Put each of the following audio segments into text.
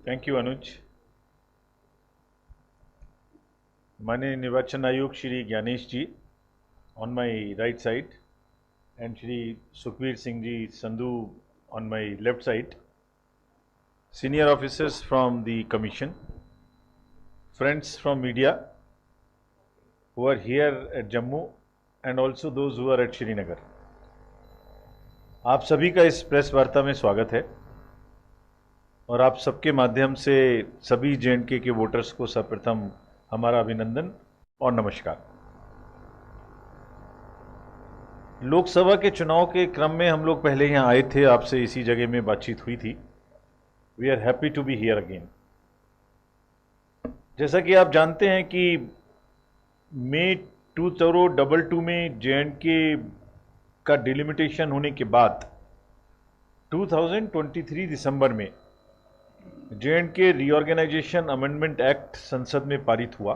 Thank you अनुज। माननीय निर्वाचन आयोग Shri Gyanesh ji on my right side and Shri Sukhbir Singh ji Sandhu on my left side, senior officers from the commission, friends from media who are here at Jammu and also those who are at Srinagar, आप सभी का इस press वार्ता में स्वागत है और आप सबके माध्यम से सभी जे.एंड.के के वोटर्स को सर्वप्रथम हमारा अभिनंदन और नमस्कार। लोकसभा के चुनाव के क्रम में हम लोग पहले यहाँ आए थे, आपसे इसी जगह में बातचीत हुई थी। We are happy to be here again. जैसा कि आप जानते हैं कि मई 2022 में जे.एंड.के का डिलिमिटेशन होने के बाद 2023 दिसंबर में जे.एंड.के रीऑर्गेनाइजेशन अमेंडमेंट एक्ट संसद में पारित हुआ।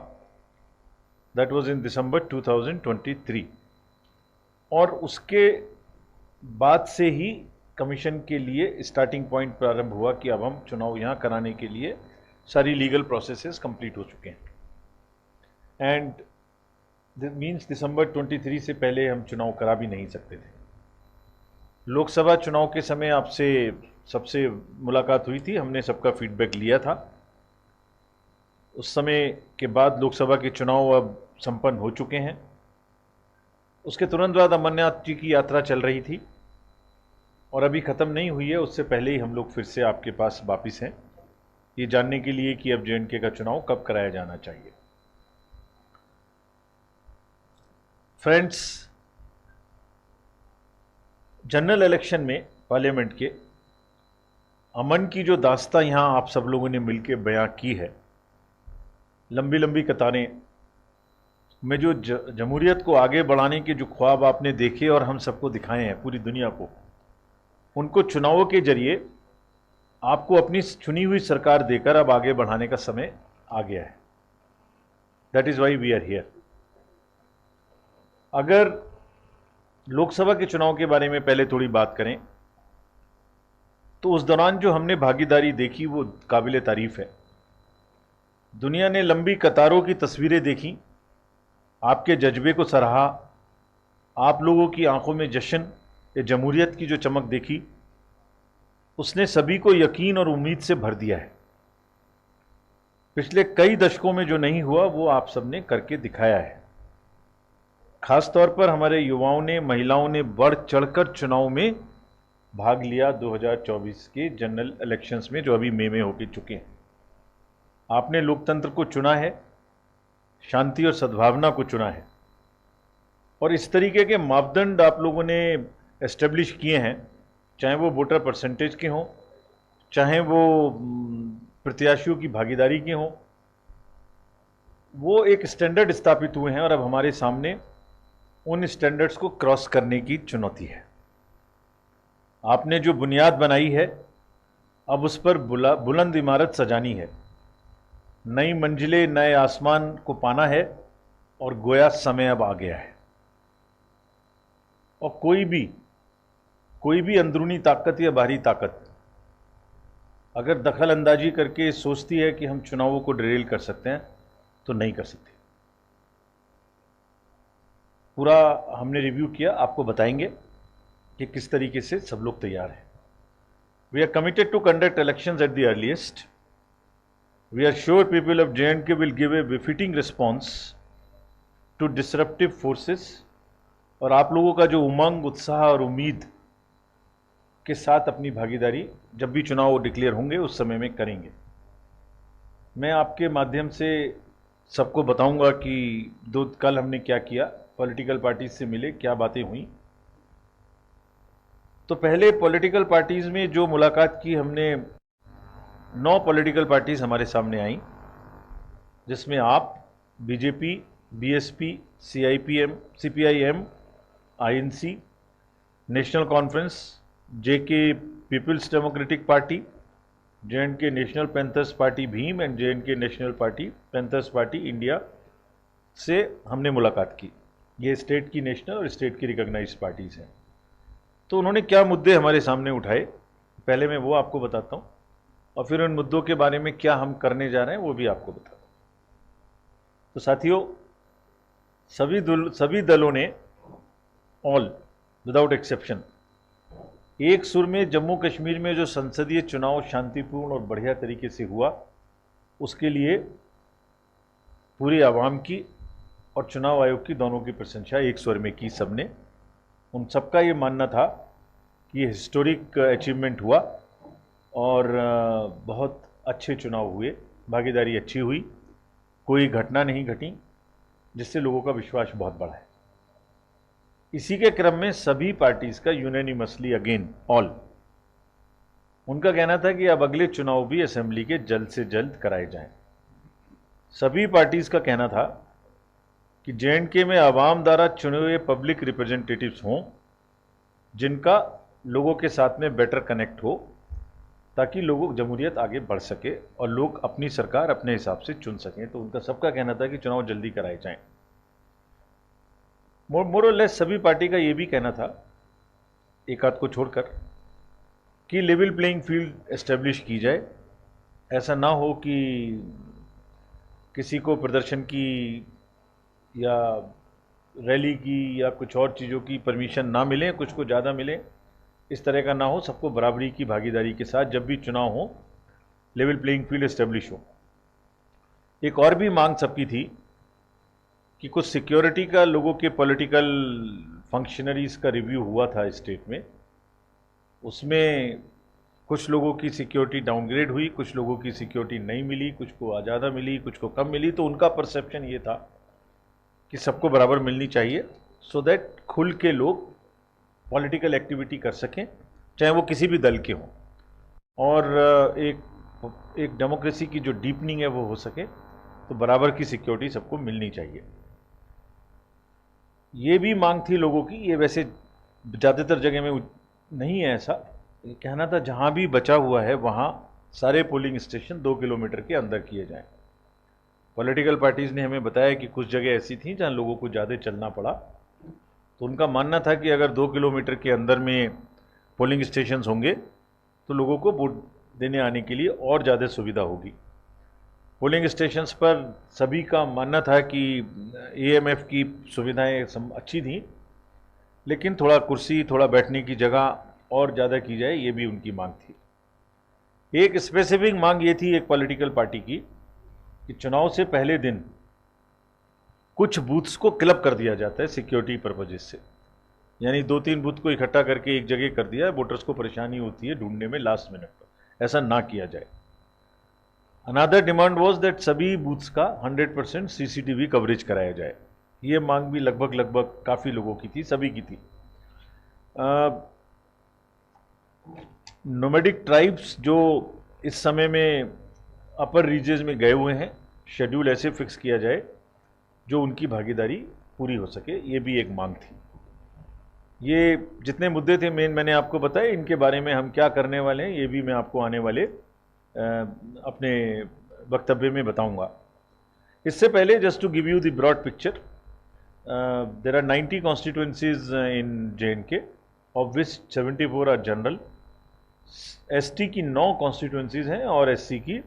दैट वाज इन दिसंबर 2023 और उसके बाद से ही कमीशन के लिए स्टार्टिंग पॉइंट प्रारंभ हुआ कि अब हम चुनाव यहाँ कराने के लिए सारी लीगल प्रोसेसेस कंप्लीट हो चुके हैं एंड दिस मीन्स दिसंबर 23 से पहले हम चुनाव करा भी नहीं सकते थे। लोकसभा चुनाव के समय आपसे सबसे मुलाकात हुई थी, हमने सबका फीडबैक लिया था। उस समय के बाद लोकसभा के चुनाव अब संपन्न हो चुके हैं। उसके तुरंत बाद अमरनाथ जी की यात्रा चल रही थी और अभी ख़त्म नहीं हुई है। उससे पहले ही हम लोग फिर से आपके पास वापिस हैं ये जानने के लिए कि अब जे.एंड.के का चुनाव कब कराया जाना चाहिए। फ्रेंड्स, जनरल इलेक्शन में पार्लियामेंट के अमन की जो दास्तां यहाँ आप सब लोगों ने मिलकर बयां की है, लंबी लंबी कतारें में जो जमहूरियत को आगे बढ़ाने के जो ख्वाब आपने देखे और हम सबको दिखाए हैं पूरी दुनिया को, उनको चुनावों के जरिए आपको अपनी चुनी हुई सरकार देकर अब आगे बढ़ाने का समय आ गया है। That is why we are here. अगर लोकसभा के चुनाव के बारे में पहले थोड़ी बात करें तो उस दौरान जो हमने भागीदारी देखी वो काबिले तारीफ है। दुनिया ने लंबी कतारों की तस्वीरें देखी, आपके जज्बे को सराहा, आप लोगों की आंखों में जश्न या जमहूरियत की जो चमक देखी, उसने सभी को यकीन और उम्मीद से भर दिया है। पिछले कई दशकों में जो नहीं हुआ वो आप सबने करके दिखाया है। खासतौर पर हमारे युवाओं ने, महिलाओं ने बढ़ चढ़कर चुनाव में भाग लिया 2024 के जनरल इलेक्शंस में जो अभी मई में होके चुके हैं। आपने लोकतंत्र को चुना है, शांति और सद्भावना को चुना है और इस तरीके के मापदंड आप लोगों ने एस्टेब्लिश किए हैं, चाहे वो वोटर परसेंटेज के हों, चाहे वो प्रत्याशियों की भागीदारी के हों, वो एक स्टैंडर्ड स्थापित हुए हैं और अब हमारे सामने उन स्टैंडर्ड्स को क्रॉस करने की चुनौती है। आपने जो बुनियाद बनाई है अब उस पर बुलंद इमारत सजानी है, नई मंजिलें, नए आसमान को पाना है और गोया समय अब आ गया है। और कोई भी अंदरूनी ताकत या बाहरी ताकत अगर दखल अंदाजी करके सोचती है कि हम चुनावों को डिरेल कर सकते हैं तो नहीं कर सकते। पूरा हमने रिव्यू किया, आपको बताएंगे कि किस तरीके से सब लोग तैयार हैं। We are committed to conduct elections at the earliest. We are sure people of J and K will give a befitting response to disruptive forces. और आप लोगों का जो उमंग, उत्साह और उम्मीद के साथ अपनी भागीदारी जब भी चुनाव डिक्लेयर होंगे उस समय में करेंगे। मैं आपके माध्यम से सबको बताऊंगा कि कल हमने क्या किया, पॉलिटिकल पार्टीज से मिले, क्या बातें हुई। तो पहले पॉलिटिकल पार्टीज में जो मुलाकात की हमने, 9 पॉलिटिकल पार्टीज हमारे सामने आई, जिसमें AAP, BJP, BSP, CIPM, CPIM, INC, national conference, JK peoples democratic party, J and K national panthers party Bhim and J and K national party panthers party India से हमने मुलाकात की। ये स्टेट की नेशनल और स्टेट की रिकॉग्नाइज्ड पार्टीज हैं। तो उन्होंने क्या मुद्दे हमारे सामने उठाए, पहले मैं वो आपको बताता हूँ और फिर उन मुद्दों के बारे में क्या हम करने जा रहे हैं वो भी आपको बता दूं। तो साथियों, सभी दलों ने, ऑल विदाउट एक्सेप्शन, एक सुर में जम्मू कश्मीर में जो संसदीय चुनाव शांतिपूर्ण और बढ़िया तरीके से हुआ, उसके लिए पूरी आवाम की और चुनाव आयोग की दोनों की प्रशंसा एक स्वर में की सबने। उन सबका ये मानना था कि ये हिस्टोरिक अचीवमेंट हुआ और बहुत अच्छे चुनाव हुए, भागीदारी अच्छी हुई, कोई घटना नहीं घटी, जिससे लोगों का विश्वास बहुत बढ़ा है। इसी के क्रम में सभी पार्टीज का यूनानिमसली अगेन ऑल, उनका कहना था कि अब अगले चुनाव भी असेंबली के जल्द से जल्द कराए जाएं। सभी पार्टीज का कहना था कि जे.एंड.के में आवाम द्वारा चुने हुए पब्लिक रिप्रेजेंटेटिव्स हों, जिनका लोगों के साथ में बेटर कनेक्ट हो, ताकि लोगों जमहूरियत आगे बढ़ सके और लोग अपनी सरकार अपने हिसाब से चुन सकें। तो उनका सबका कहना था कि चुनाव जल्दी कराए जाएं। मोर और लेस सभी पार्टी का यह भी कहना था, एक आध को छोड़कर, कि लेवल प्लेइंग फील्ड एस्टेब्लिश की जाए। ऐसा ना हो कि किसी को प्रदर्शन की या रैली की या कुछ और चीज़ों की परमिशन ना मिले, कुछ को ज़्यादा मिले, इस तरह का ना हो। सबको बराबरी की भागीदारी के साथ जब भी चुनाव हो, लेवल प्लेइंग फील्ड एस्टेब्लिश हो। एक और भी मांग सबकी थी कि कुछ सिक्योरिटी का, लोगों के पॉलिटिकल फंक्शनरीज का रिव्यू हुआ था स्टेट में, उसमें कुछ लोगों की सिक्योरिटी डाउनग्रेड हुई, कुछ लोगों की सिक्योरिटी नहीं मिली, कुछ को ज़्यादा मिली, कुछ को कम मिली। तो उनका परसेप्शन ये था कि सबको बराबर मिलनी चाहिए, सो दैट खुल के लोग पॉलिटिकल एक्टिविटी कर सकें, चाहे वो किसी भी दल के हों, और एक डेमोक्रेसी की जो डीपनिंग है वो हो सके। तो बराबर की सिक्योरिटी सबको मिलनी चाहिए। ये भी मांग थी लोगों की, ये वैसे ज़्यादातर जगह में नहीं है ऐसा, कहना था जहाँ भी बचा हुआ है वहाँ सारे पोलिंग स्टेशन 2 किलोमीटर के अंदर किए जाएं। पॉलिटिकल पार्टीज़ ने हमें बताया कि कुछ जगह ऐसी थी जहाँ लोगों को ज़्यादा चलना पड़ा, तो उनका मानना था कि अगर 2 किलोमीटर के अंदर में पोलिंग स्टेशन होंगे तो लोगों को वोट देने आने के लिए और ज़्यादा सुविधा होगी। पोलिंग स्टेशंस पर सभी का मानना था कि एएमएफ की सुविधाएं अच्छी थी, लेकिन थोड़ा कुर्सी, थोड़ा बैठने की जगह और ज़्यादा की जाए, ये भी उनकी मांग थी। एक स्पेसिफिक मांग ये थी एक पॉलिटिकल पार्टी की कि चुनाव से पहले दिन कुछ बूथ्स को क्लब कर दिया जाता है सिक्योरिटी पर्पजेस से, यानी 2-3 बूथ को इकट्ठा करके एक जगह कर दिया, वोटर्स को परेशानी होती है ढूंढने में लास्ट मिनट पर, ऐसा ना किया जाए। अनदर डिमांड वाज दैट सभी बूथ्स का 100% सीसीटीवी कवरेज कराया जाए। ये मांग भी लगभग काफ़ी लोगों की थी, सभी की थी। नोमैडिक ट्राइब्स जो इस समय में अपर रीजन्स में गए हुए हैं, शेड्यूल ऐसे फिक्स किया जाए जो उनकी भागीदारी पूरी हो सके, ये भी एक मांग थी। ये जितने मुद्दे थे मेन मैंने आपको बताए, इनके बारे में हम क्या करने वाले हैं ये भी मैं आपको आने वाले अपने वक्तव्य में बताऊंगा। इससे पहले just to give you the broad picture, there are 90 constituencies in J and K, of which 74 are general. ST की 9 कॉन्स्टिट्यूएंसीज हैं और एससी की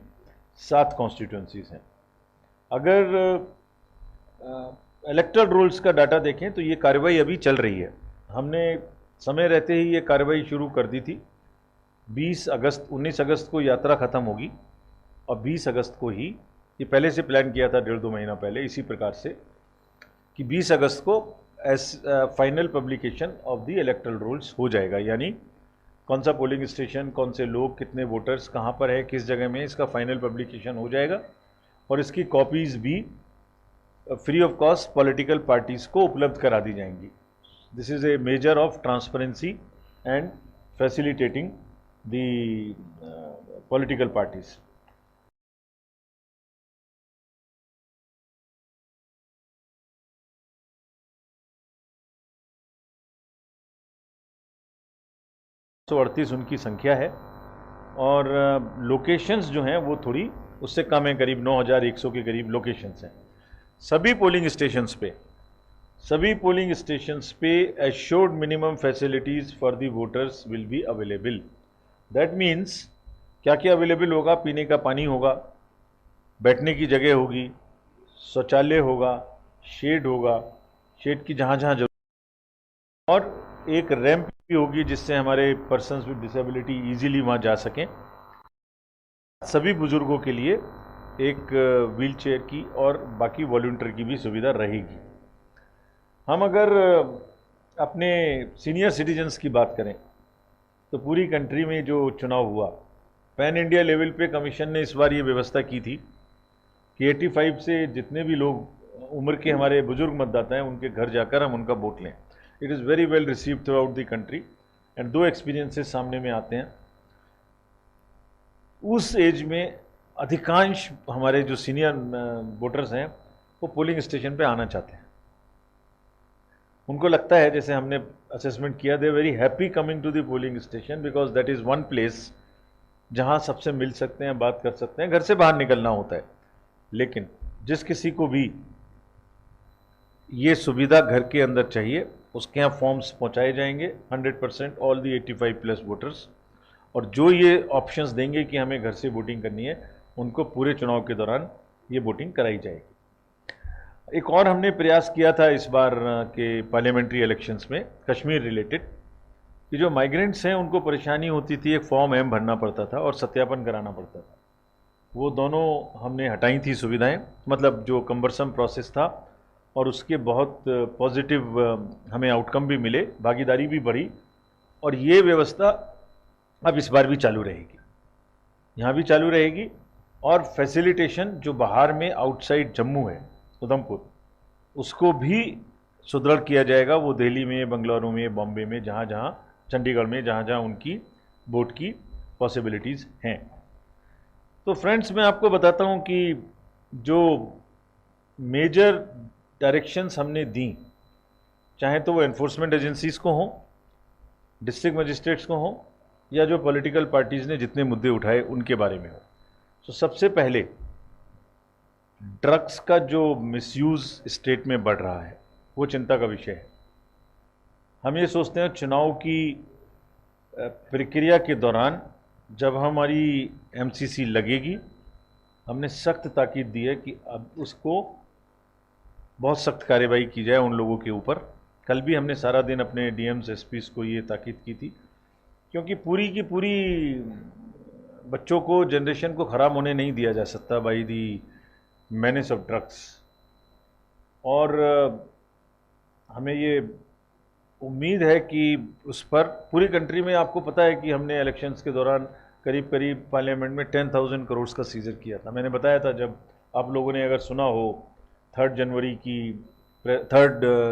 7 कॉन्स्टिट्यूएंसीज हैं। अगर इलेक्टोरल रोल्स का डाटा देखें तो ये कार्रवाई अभी चल रही है। हमने समय रहते ही ये कार्रवाई शुरू कर दी थी। 19 अगस्त को यात्रा ख़त्म होगी और 20 अगस्त को ही, ये पहले से प्लान किया था 1.5-2 महीना पहले इसी प्रकार से, कि 20 अगस्त को final publication of the electoral rolls हो जाएगा, यानी कौन सा पोलिंग स्टेशन, कौन से लोग, कितने वोटर्स कहाँ पर है, किस जगह में, इसका फाइनल पब्लिकेशन हो जाएगा और इसकी कॉपीज़ भी free of cost political parties को उपलब्ध करा दी जाएंगी। This is a measure of transparency and facilitating the political parties. तो 38 उनकी संख्या है और लोकेशंस जो हैं वो थोड़ी उससे कम है, करीब 9100 के करीब लोकेशंस हैं। सभी पोलिंग स्टेशंस पे assured minimum facilities for the voters will be available. That means क्या क्या अवेलेबल होगा, पीने का पानी होगा, बैठने की जगह होगी, शौचालय होगा, शेड होगा, शेड की जहाँ जहाँ जरूरत, और एक रैंप भी होगी जिससे हमारे पर्सन्स विद डिसेबिलिटी इजीली वहाँ जा सकें। सभी बुजुर्गों के लिए एक व्हील चेयर की और बाकी वॉलंटियर की भी सुविधा रहेगी। हम अगर अपने सीनियर सिटीजन्स की बात करें तो पूरी कंट्री में जो चुनाव हुआ, पैन इंडिया लेवल पे कमीशन ने इस बार ये व्यवस्था की थी कि 85 से जितने भी लोग उम्र के हमारे बुजुर्ग मतदाता हैं उनके घर जाकर हम उनका वोट लें। It is very well received through out the country and दो एक्सपीरियंसेस सामने में आते हैं। उस एज में अधिकांश हमारे जो सीनियर वोटर्स हैं वो पोलिंग स्टेशन पे आना चाहते हैं। उनको लगता है, जैसे हमने असेसमेंट किया, they very happy coming to the polling station because that is one place जहां सबसे मिल सकते हैं, बात कर सकते हैं। घर से बाहर निकलना होता है, लेकिन जिस किसी को भी ये सुविधा घर के अंदर चाहिए उसके यहाँ फॉर्म्स पहुंचाए जाएंगे 100% ऑल दी 85+ वोटर्स, और जो ये ऑप्शंस देंगे कि हमें घर से वोटिंग करनी है उनको पूरे चुनाव के दौरान ये वोटिंग कराई जाएगी। एक और हमने प्रयास किया था इस बार के पार्लियामेंट्री इलेक्शंस में कश्मीर रिलेटेड, कि जो माइग्रेंट्स हैं उनको परेशानी होती थी, एक फॉर्म एम भरना पड़ता था और सत्यापन कराना पड़ता था। वो दोनों हमने हटाई थी सुविधाएं, मतलब जो कम्बरसम प्रोसेस था, और उसके बहुत पॉजिटिव हमें आउटकम भी मिले, भागीदारी भी बढ़ी, और ये व्यवस्था अब इस बार भी चालू रहेगी, यहाँ भी चालू रहेगी। और फैसिलिटेशन जो बाहर में आउटसाइड जम्मू है, उधमपुर, उसको भी सुदृढ़ किया जाएगा। वो दिल्ली में, बंगलुरु में, बॉम्बे में, जहाँ जहाँ, चंडीगढ़ में, जहाँ जहाँ उनकी वोट की पॉसिबिलिटीज़ हैं। तो फ्रेंड्स, मैं आपको बताता हूँ कि जो मेजर डायरेक्शंस हमने दी, चाहे तो वो एनफोर्समेंट एजेंसीज को हों, डिस्ट्रिक्ट मजिस्ट्रेट्स को हों, या जो पॉलिटिकल पार्टीज़ ने जितने मुद्दे उठाए उनके बारे में हो। तो सबसे पहले ड्रग्स का जो मिसयूज़ स्टेट में बढ़ रहा है वो चिंता का विषय है। हम ये सोचते हैं चुनाव की प्रक्रिया के दौरान जब हमारी एमसीसी लगेगी, हमने सख्त ताकीद दी है कि अब उसको बहुत सख्त कार्रवाई की जाए उन लोगों के ऊपर। कल भी हमने सारा दिन अपने डीएम्स एसपीस को ये ताकीद की थी, क्योंकि पूरी की पूरी बच्चों को, जनरेशन को ख़राब होने नहीं दिया जा सकता by the menace of drugs. और हमें ये उम्मीद है कि उस पर पूरी कंट्री में, आपको पता है कि हमने इलेक्शंस के दौरान करीब करीब पार्लियामेंट में 10,000 करोड़ का सीजर किया था। मैंने बताया था, जब आप लोगों ने अगर सुना हो, 3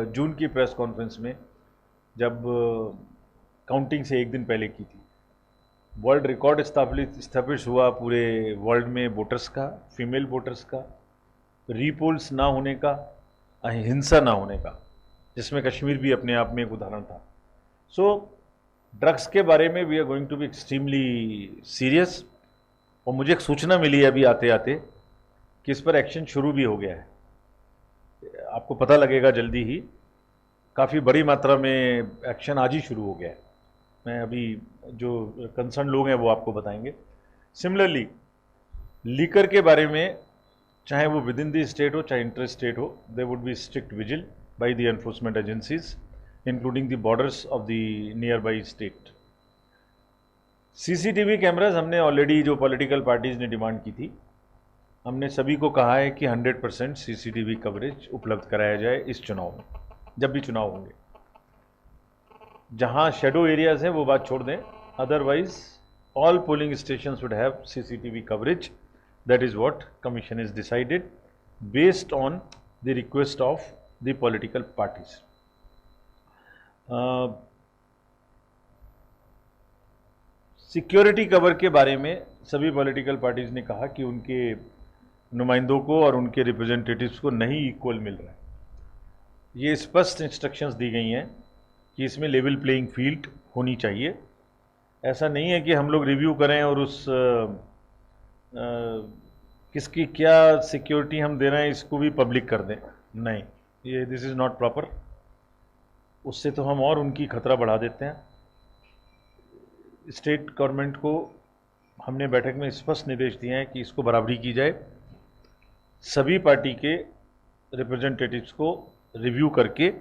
जून की प्रेस कॉन्फ्रेंस में, जब काउंटिंग से एक दिन पहले की थी, वर्ल्ड रिकॉर्ड स्थापित हुआ पूरे वर्ल्ड में वोटर्स का, फीमेल वोटर्स का, रीपोल्स ना होने का, हिंसा ना होने का, जिसमें कश्मीर भी अपने आप में एक उदाहरण था। सो ड्रग्स के बारे में we are going to be extremely serious. और मुझे एक सूचना मिली है अभी आते आते कि इस पर एक्शन शुरू भी हो गया है। आपको पता लगेगा जल्दी ही, काफ़ी बड़ी मात्रा में एक्शन आज ही शुरू हो गया है। मैं अभी जो कंसर्न लोग हैं वो आपको बताएंगे। सिमिलरली लीकर के बारे में, चाहे वो विद इन दी स्टेट हो चाहे इंटर स्टेट हो, they would be strict vigil by the enforcement agencies including the borders of the near by state. CCTV cameras हमने ऑलरेडी, जो पॉलिटिकल पार्टीज़ ने डिमांड की थी, हमने सभी को कहा है कि 100% सीसीटीवी कवरेज उपलब्ध कराया जाए इस चुनाव में, जब भी चुनाव होंगे। जहां शेडो एरियाज हैं वो बात छोड़ दें, otherwise all polling stations would have CCTV coverage. That is what commission is decided based on the request of the political parties. Security cover के बारे में सभी पॉलिटिकल पार्टीज ने कहा कि उनके नुमाइंदों को और उनके रिप्रेजेंटेटिव्स को नहीं इक्वल मिल रहा है। ये स्पष्ट इंस्ट्रक्शंस दी गई हैं कि इसमें लेवल प्लेइंग फील्ड होनी चाहिए। ऐसा नहीं है कि हम लोग रिव्यू करें और उस किसकी क्या सिक्योरिटी हम दे रहे हैं इसको भी पब्लिक कर दें। नहीं, ये दिस इज़ नॉट प्रॉपर। उससे तो हम और उनकी खतरा बढ़ा देते हैं। स्टेट गवर्नमेंट को हमने बैठक में स्पष्ट निर्देश दिए हैं कि इसको बराबरी की जाए, सभी पार्टी के रिप्रेजेंटेटिव्स को रिव्यू करके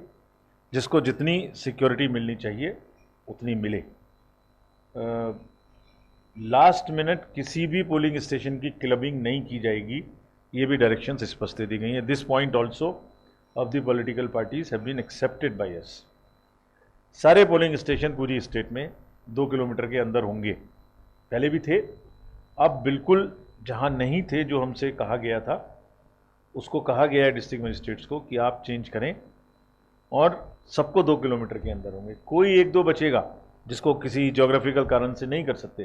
जिसको जितनी सिक्योरिटी मिलनी चाहिए उतनी मिले। लास्ट मिनट किसी भी पोलिंग स्टेशन की क्लबिंग नहीं की जाएगी, ये भी डायरेक्शंस स्पष्ट दे दी गई हैं। This point also of the political parties have been accepted by us. सारे पोलिंग स्टेशन पूरी स्टेट में 2 किलोमीटर के अंदर होंगे, पहले भी थे, अब बिल्कुल जहां नहीं थे जो हमसे कहा गया था उसको कहा गया है डिस्ट्रिक्ट मजिस्ट्रेट्स को कि आप चेंज करें और सबको 2 किलोमीटर के अंदर होंगे। कोई 1-2 बचेगा जिसको किसी ज्योग्राफिकल कारण से नहीं कर सकते,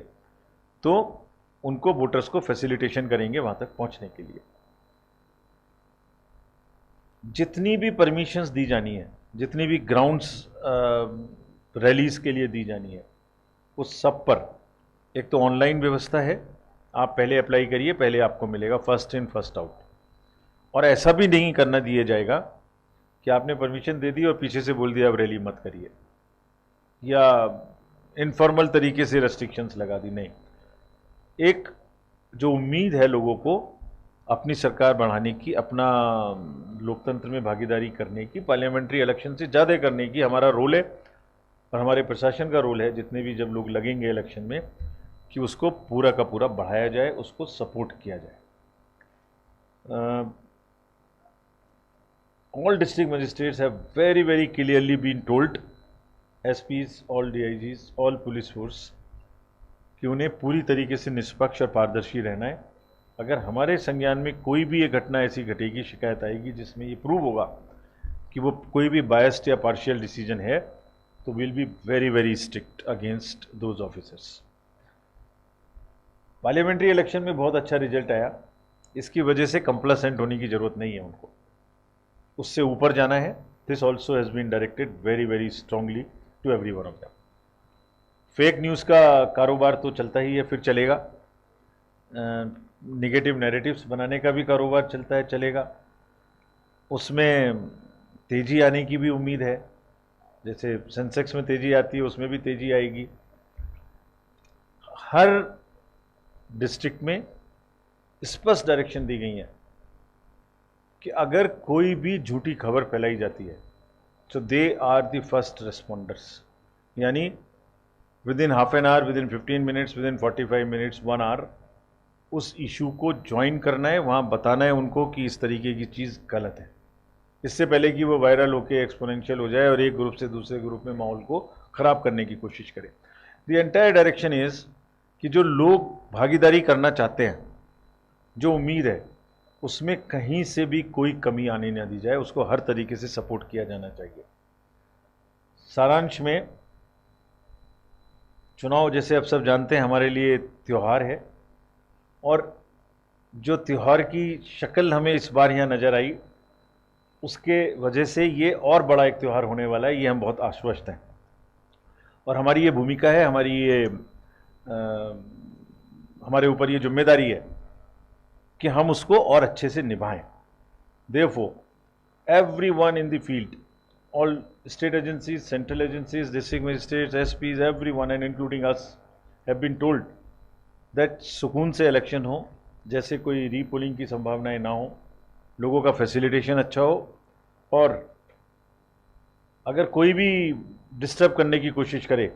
तो उनको वोटर्स को फैसिलिटेशन करेंगे वहां तक पहुंचने के लिए। जितनी भी परमिशंस दी जानी है, जितनी भी ग्राउंड्स रैलीज के लिए दी जानी है, उस सब पर एक तो ऑनलाइन व्यवस्था है, आप पहले अप्लाई करिए, पहले आपको मिलेगा, फर्स्ट इन फर्स्ट आउट। और ऐसा भी नहीं करना दिया जाएगा कि आपने परमिशन दे दी और पीछे से बोल दिया अब रैली मत करिए, या इनफॉर्मल तरीके से रेस्ट्रिक्शंस लगा दी। नहीं, एक जो उम्मीद है लोगों को अपनी सरकार बढ़ाने की, अपना लोकतंत्र में भागीदारी करने की, पार्लियामेंट्री इलेक्शन से ज़्यादा करने की हमारा रोल है और हमारे प्रशासन का रोल है, जितने भी जब लोग लगेंगे इलेक्शन में, कि उसको पूरा का पूरा बढ़ाया जाए, उसको सपोर्ट किया जाए। All district magistrates have very, very clearly been told, SPs, all DIGs, all police force, कि उन्हें पूरी तरीके से निष्पक्ष और पारदर्शी रहना है। अगर हमारे संज्ञान में कोई भी ये घटना ऐसी घटेगी, शिकायत आएगी जिसमें ये प्रूव होगा कि वो कोई भी बायस्ड या पार्शियल डिसीजन है, तो will be very very strict against those officers. Parliamentary election में बहुत अच्छा रिजल्ट आया, इसकी वजह से कंप्लासेंट होने की जरूरत नहीं है उनको, उससे ऊपर जाना है। This also has been directed very very strongly to every one of them. Fake news का कारोबार तो चलता ही है, फिर चलेगा। नेगेटिव नैरेटिव्स बनाने का भी कारोबार चलता है, चलेगा। उसमें तेज़ी आने की भी उम्मीद है, जैसे सेंसेक्स में तेज़ी आती है उसमें भी तेज़ी आएगी। हर डिस्ट्रिक्ट में स्पष्ट डायरेक्शन दी गई है कि अगर कोई भी झूठी खबर फैलाई जाती है तो they are the first responders, यानी within half an hour, within 15 minutes, within 45 minutes, 1 hour उस इशू को ज्वाइन करना है, वहाँ बताना है उनको कि इस तरीके की चीज़ गलत है, इससे पहले कि वो वायरल होकर एक्सपोनेंशियल हो जाए और एक ग्रुप से दूसरे ग्रुप में माहौल को ख़राब करने की कोशिश करे। द एंटायर डायरेक्शन इज़ कि जो लोग भागीदारी करना चाहते हैं, जो उम्मीद है, उसमें कहीं से भी कोई कमी आने ना दी जाए, उसको हर तरीके से सपोर्ट किया जाना चाहिए। सारांश में, चुनाव जैसे आप सब जानते हैं हमारे लिए त्यौहार है, और जो त्यौहार की शक्ल हमें इस बार यहाँ नज़र आई, उसके वजह से ये और बड़ा एक त्यौहार होने वाला है, ये हम बहुत आश्वस्त हैं। और हमारी ये भूमिका है, हमारी ये हमारे ऊपर ये जिम्मेदारी है कि हम उसको और अच्छे से निभाएं। Therefore, everyone in the field, all state agencies, central agencies, district magistrates, SPs, everyone and including us have been told that सुकून से इलेक्शन हो, जैसे कोई रीपोलिंग की संभावनाएं ना हो, लोगों का फैसिलिटेशन अच्छा हो, और अगर कोई भी डिस्टर्ब करने की कोशिश करे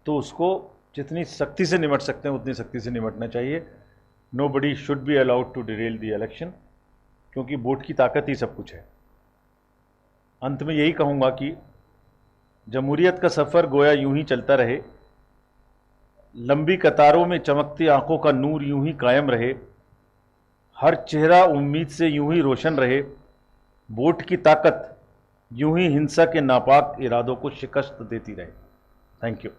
तो उसको जितनी सख्ती से निपट सकते हैं उतनी सख्ती से निपटना चाहिए। Nobody should be allowed to derail the election, क्योंकि वोट की ताकत ही सब कुछ है। अंत में यही कहूँगा कि जमहूरियत का सफ़र गोया यूं ही चलता रहे, लंबी कतारों में चमकती आंखों का नूर यूं ही कायम रहे, हर चेहरा उम्मीद से यूं ही रोशन रहे, वोट की ताकत यूं ही हिंसा के नापाक इरादों को शिकस्त देती रहे। Thank you.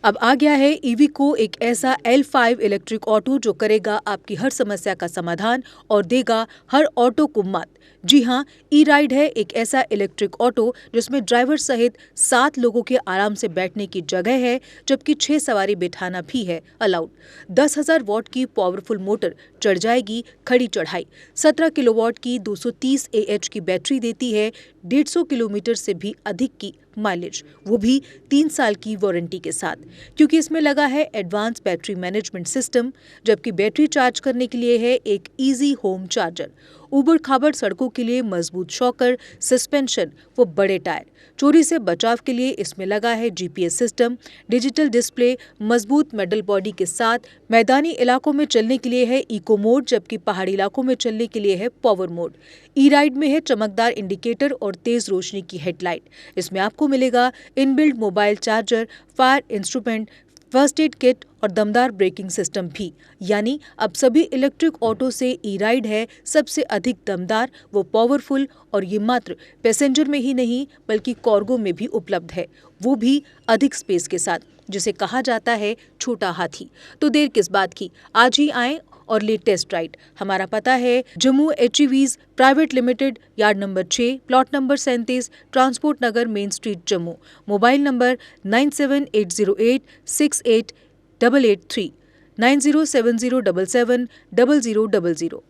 अब आ गया है ईवीको, एक ऐसा L5 इलेक्ट्रिक ऑटो जो करेगा आपकी हर समस्या का समाधान और देगा हर ऑटो को मत। जी हाँ, ई राइड है एक ऐसा इलेक्ट्रिक ऑटो जिसमें ड्राइवर सहित 7 लोगों के आराम से बैठने की जगह है, जबकि 6 सवारी बिठाना भी है अलाउड। 10,000 वॉट की पावरफुल मोटर चढ़ जाएगी खड़ी चढ़ाई। 17 किलोवाट की 230 AH की बैटरी देती है 150 किलोमीटर से भी अधिक की माइलेज, वो भी 3 साल की वारंटी के साथ, क्योंकि इसमें लगा है एडवांस बैटरी मैनेजमेंट सिस्टम। जबकि बैटरी चार्ज करने के लिए है एक इजी होम चार्जर। उबड़ खाबड़ सड़कों के लिए मजबूत शॉकर, सस्पेंशन व बड़े टायर। चोरी से बचाव के लिए इसमें लगा है GPS सिस्टम, डिजिटल डिस्प्ले, मजबूत मेटल बॉडी के साथ। मैदानी इलाकों में चलने के लिए है इको मोड, जबकि पहाड़ी इलाकों में चलने के लिए है पावर मोड। ई राइड में है चमकदार इंडिकेटर और तेज रोशनी की हेडलाइट। इसमें आपको मिलेगा inbuilt mobile charger, fire instrument, first aid kit और दमदार ब्रेकिंग सिस्टम भी। यानी अब सभी इलेक्ट्रिक ऑटो से ई राइड है सबसे अधिक दमदार व पावरफुल, और ये मात्र पैसेंजर में ही नहीं बल्कि कार्गो में भी उपलब्ध है, वो भी अधिक स्पेस के साथ, जिसे कहा जाता है छोटा हाथी। तो देर किस बात की, आज ही आएं और ले टेस्ट राइड। हमारा पता है Jammu HEVs private limited, yard number 6, plot number 37, transport Nagar, main street, Jammu. Mobile number 9780868883, 9070770000।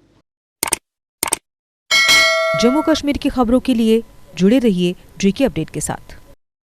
Jammu Kashmir की खबरों के लिए जुड़े रहिए JK अपडेट के साथ।